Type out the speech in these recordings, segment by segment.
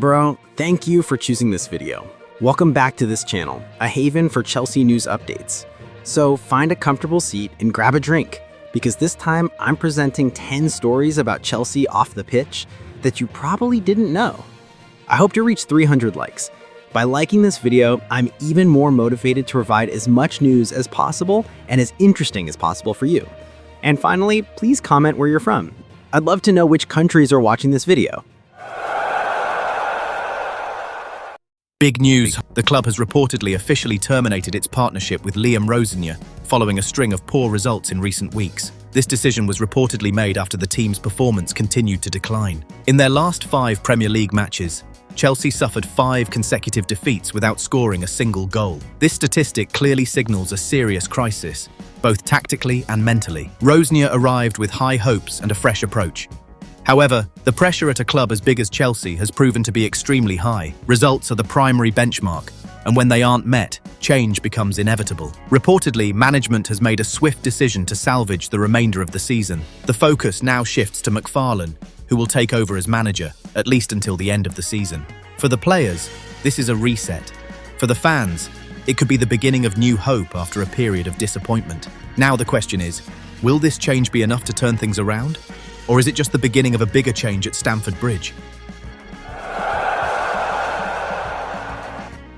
Bro, thank you for choosing this video. Welcome back to this channel, a haven for Chelsea news updates. So find a comfortable seat and grab a drink, because this time I'm presenting 10 stories about Chelsea off the pitch that you probably didn't know. I hope to reach 300 likes. By liking this video, I'm even more motivated to provide as much news as possible and as interesting as possible for you. And finally, please comment where you're from. I'd love to know which countries are watching this video. Big news, the club has reportedly officially terminated its partnership with Rosenior following a string of poor results in recent weeks. This decision was reportedly made after the team's performance continued to decline. In their last 5 Premier League matches, Chelsea suffered 5 consecutive defeats without scoring a single goal. This statistic clearly signals a serious crisis, both tactically and mentally. Rosenior arrived with high hopes and a fresh approach. However, the pressure at a club as big as Chelsea has proven to be extremely high. Results are the primary benchmark, and when they aren't met, change becomes inevitable. Reportedly, management has made a swift decision to salvage the remainder of the season. The focus now shifts to McFarlane, who will take over as manager, at least until the end of the season. For the players, this is a reset. For the fans, it could be the beginning of new hope after a period of disappointment. Now the question is, will this change be enough to turn things around? Or is it just the beginning of a bigger change at Stamford Bridge?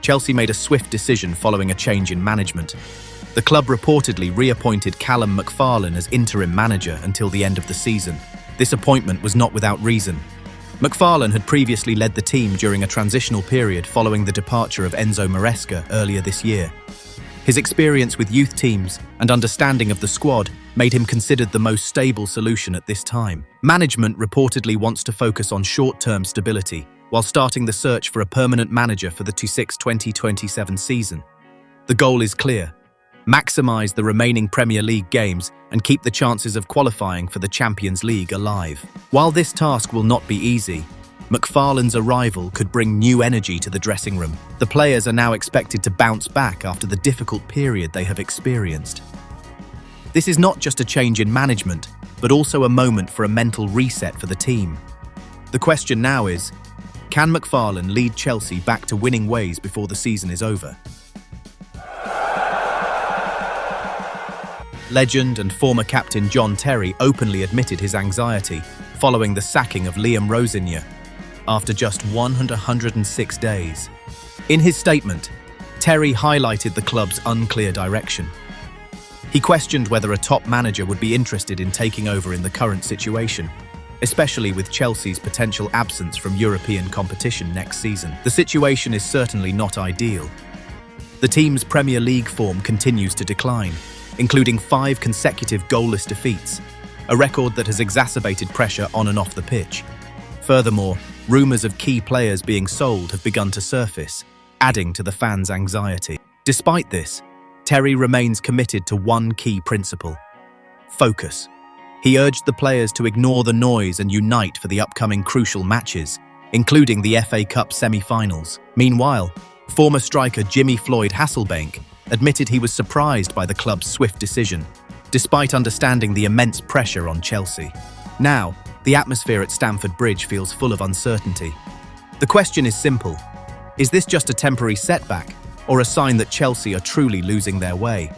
Chelsea made a swift decision following a change in management. The club reportedly reappointed Callum McFarlane as interim manager until the end of the season. This appointment was not without reason. McFarlane had previously led the team during a transitional period following the departure of Enzo Maresca earlier this year. His experience with youth teams and understanding of the squad made him considered the most stable solution at this time. Management reportedly wants to focus on short-term stability while starting the search for a permanent manager for the 2026-2027 season. The goal is clear: maximize the remaining Premier League games and keep the chances of qualifying for the Champions League alive. While this task will not be easy, McFarlane's arrival could bring new energy to the dressing room. The players are now expected to bounce back after the difficult period they have experienced. This is not just a change in management, but also a moment for a mental reset for the team. The question now is, can McFarlane lead Chelsea back to winning ways before the season is over? Legend and former captain John Terry openly admitted his anxiety following the sacking of Rosenior after just 106 days. In his statement, Terry highlighted the club's unclear direction. He questioned whether a top manager would be interested in taking over in the current situation, especially with Chelsea's potential absence from European competition next season. The situation is certainly not ideal. The team's Premier League form continues to decline, including 5 consecutive goalless defeats, a record that has exacerbated pressure on and off the pitch. Furthermore, rumours of key players being sold have begun to surface, adding to the fans' anxiety. Despite this, Terry remains committed to one key principle: focus. He urged the players to ignore the noise and unite for the upcoming crucial matches, including the FA Cup semi-finals. Meanwhile, former striker Jimmy Floyd Hasselbank admitted he was surprised by the club's swift decision, despite understanding the immense pressure on Chelsea. Now, the atmosphere at Stamford Bridge feels full of uncertainty. The question is simple: is this just a temporary setback, or a sign that Chelsea are truly losing their way?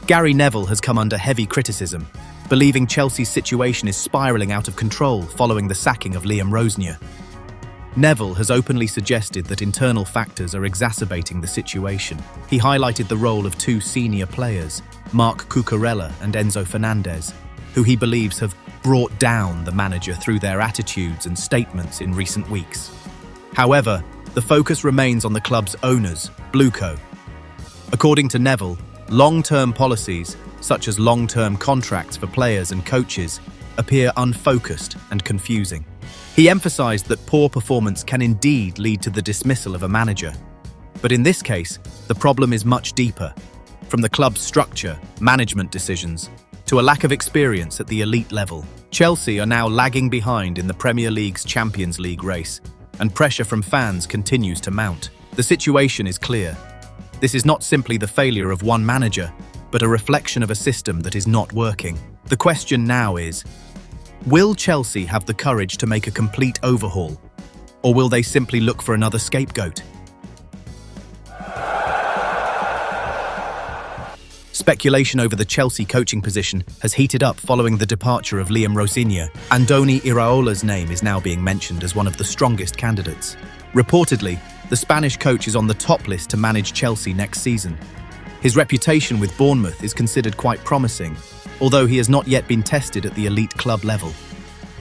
Gary Neville has come under heavy criticism, believing Chelsea's situation is spiralling out of control following the sacking of Rosenior. Neville has openly suggested that internal factors are exacerbating the situation. He highlighted the role of 2 senior players, Marc Cucurella and Enzo Fernandez, who he believes have brought down the manager through their attitudes and statements in recent weeks. However, the focus remains on the club's owners, Blueco. According to Neville, long-term policies, such as long-term contracts for players and coaches, appear unfocused and confusing. He emphasized that poor performance can indeed lead to the dismissal of a manager. But in this case, the problem is much deeper, from the club's structure, management decisions, to a lack of experience at the elite level. Chelsea are now lagging behind in the Premier League's Champions League race, and pressure from fans continues to mount. The situation is clear. This is not simply the failure of one manager, but a reflection of a system that is not working. The question now is, Will Chelsea have the courage to make a complete overhaul, or will they simply look for another scapegoat? Speculation over the Chelsea coaching position has heated up following the departure of Rosenior. Andoni Iraola's name is now being mentioned as one of the strongest candidates. Reportedly, the Spanish coach is on the top list to manage Chelsea next season. His reputation with Bournemouth is considered quite promising, although he has not yet been tested at the elite club level.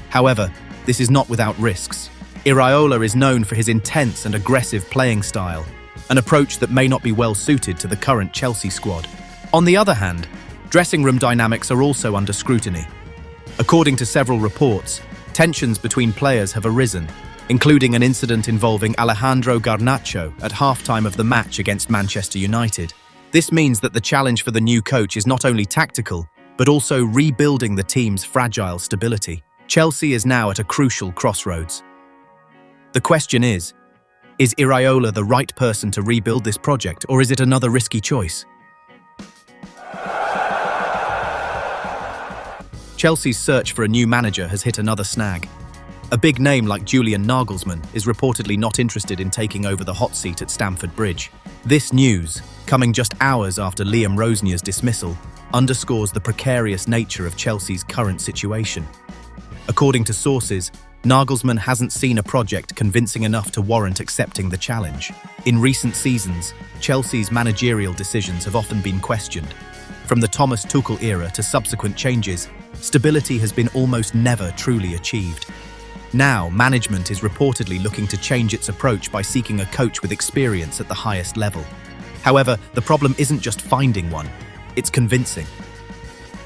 However, this is not without risks. Iraola is known for his intense and aggressive playing style, an approach that may not be well suited to the current Chelsea squad. On the other hand, dressing room dynamics are also under scrutiny. According to several reports, tensions between players have arisen, including an incident involving Alejandro Garnacho at halftime of the match against Manchester United. This means that the challenge for the new coach is not only tactical, but also rebuilding the team's fragile stability. Chelsea is now at a crucial crossroads. The question is Iraola the right person to rebuild this project, or is it another risky choice? Chelsea's search for a new manager has hit another snag. A big name like Julian Nagelsmann is reportedly not interested in taking over the hot seat at Stamford Bridge. This news, coming just hours after Rosenier's dismissal, underscores the precarious nature of Chelsea's current situation. According to sources, Nagelsmann hasn't seen a project convincing enough to warrant accepting the challenge. In recent seasons, Chelsea's managerial decisions have often been questioned. From the Thomas Tuchel era to subsequent changes, stability has been almost never truly achieved. Now, management is reportedly looking to change its approach by seeking a coach with experience at the highest level. However, the problem isn't just finding one, it's convincing.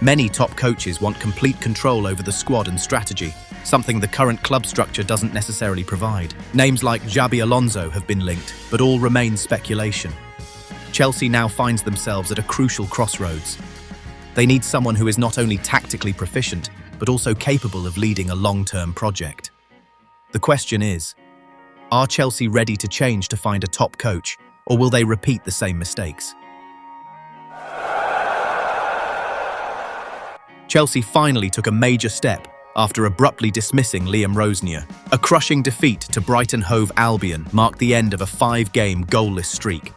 Many top coaches want complete control over the squad and strategy, something the current club structure doesn't necessarily provide. Names like Xabi Alonso have been linked, but all remain speculation. Chelsea now finds themselves at a crucial crossroads. They need someone who is not only tactically proficient, but also capable of leading a long-term project. The question is, are Chelsea ready to change to find a top coach, or will they repeat the same mistakes? Chelsea finally took a major step after abruptly dismissing Rosenior. A crushing defeat to Brighton Hove Albion marked the end of a 5-game goalless streak,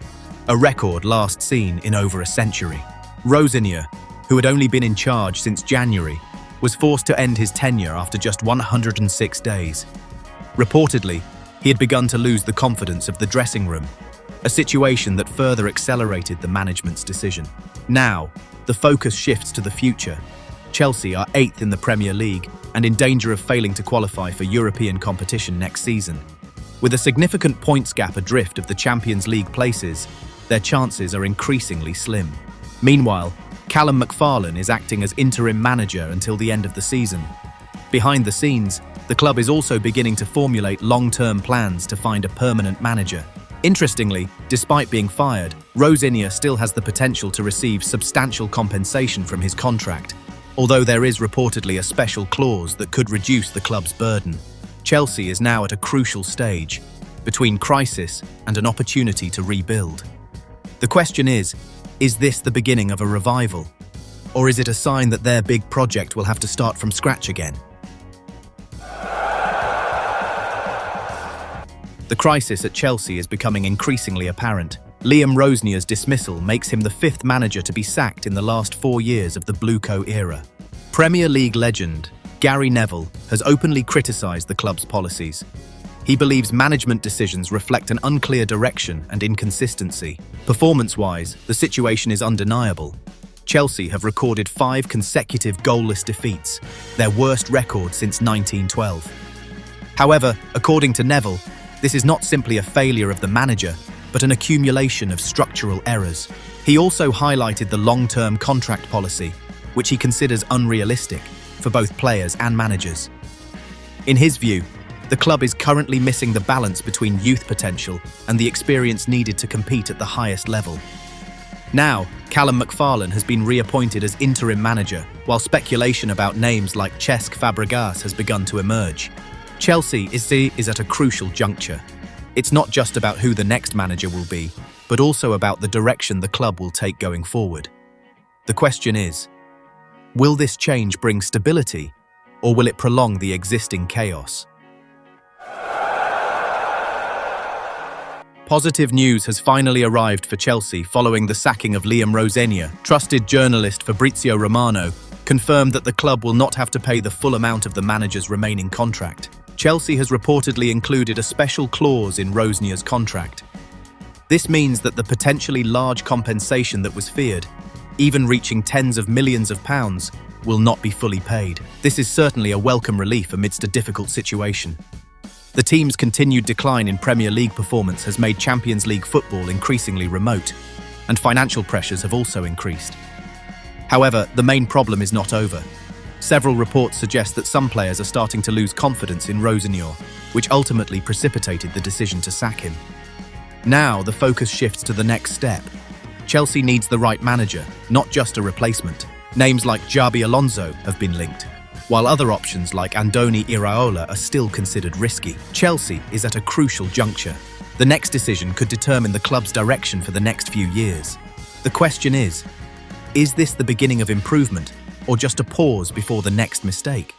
a record last seen in over a century. Rosenior, who had only been in charge since January, was forced to end his tenure after just 106 days. Reportedly, he had begun to lose the confidence of the dressing room, a situation that further accelerated the management's decision. Now, the focus shifts to the future. Chelsea are 8th in the Premier League and in danger of failing to qualify for European competition next season. With a significant points gap adrift of the Champions League places, their chances are increasingly slim. Meanwhile, Callum McFarlane is acting as interim manager until the end of the season. Behind the scenes, the club is also beginning to formulate long-term plans to find a permanent manager. Interestingly, despite being fired, Rosenior still has the potential to receive substantial compensation from his contract, although there is reportedly a special clause that could reduce the club's burden. Chelsea is now at a crucial stage, between crisis and an opportunity to rebuild. The question is this the beginning of a revival? Or is it a sign that their big project will have to start from scratch again? The crisis at Chelsea is becoming increasingly apparent. Rosenier's dismissal makes him the 5th manager to be sacked in the last 4 years of the Bluecoat era. Premier League legend Gary Neville has openly criticised the club's policies. He believes management decisions reflect an unclear direction and inconsistency. Performance-wise, the situation is undeniable. Chelsea have recorded 5 consecutive goalless defeats, their worst record since 1912. However, according to Neville, this is not simply a failure of the manager, but an accumulation of structural errors. He also highlighted the long-term contract policy, which he considers unrealistic for both players and managers. In his view, the club is currently missing the balance between youth potential and the experience needed to compete at the highest level. Now, Callum McFarlane has been reappointed as interim manager, while speculation about names like Cesc Fabregas has begun to emerge. Chelsea is at a crucial juncture. It's not just about who the next manager will be, but also about the direction the club will take going forward. The question is, will this change bring stability, or will it prolong the existing chaos? Positive news has finally arrived for Chelsea following the sacking of Liam Rosenior. Trusted journalist Fabrizio Romano confirmed that the club will not have to pay the full amount of the manager's remaining contract. Chelsea has reportedly included a special clause in Rosenior's contract. This means that the potentially large compensation that was feared, even reaching tens of millions of pounds, will not be fully paid. This is certainly a welcome relief amidst a difficult situation. The team's continued decline in Premier League performance has made Champions League football increasingly remote, and financial pressures have also increased. However, the main problem is not over. Several reports suggest that some players are starting to lose confidence in Rosenior, which ultimately precipitated the decision to sack him. Now, the focus shifts to the next step. Chelsea needs the right manager, not just a replacement. Names like Xabi Alonso have been linked, while other options like Andoni Iraola are still considered risky. Chelsea is at a crucial juncture. The next decision could determine the club's direction for the next few years. The question is this the beginning of improvement, or just a pause before the next mistake?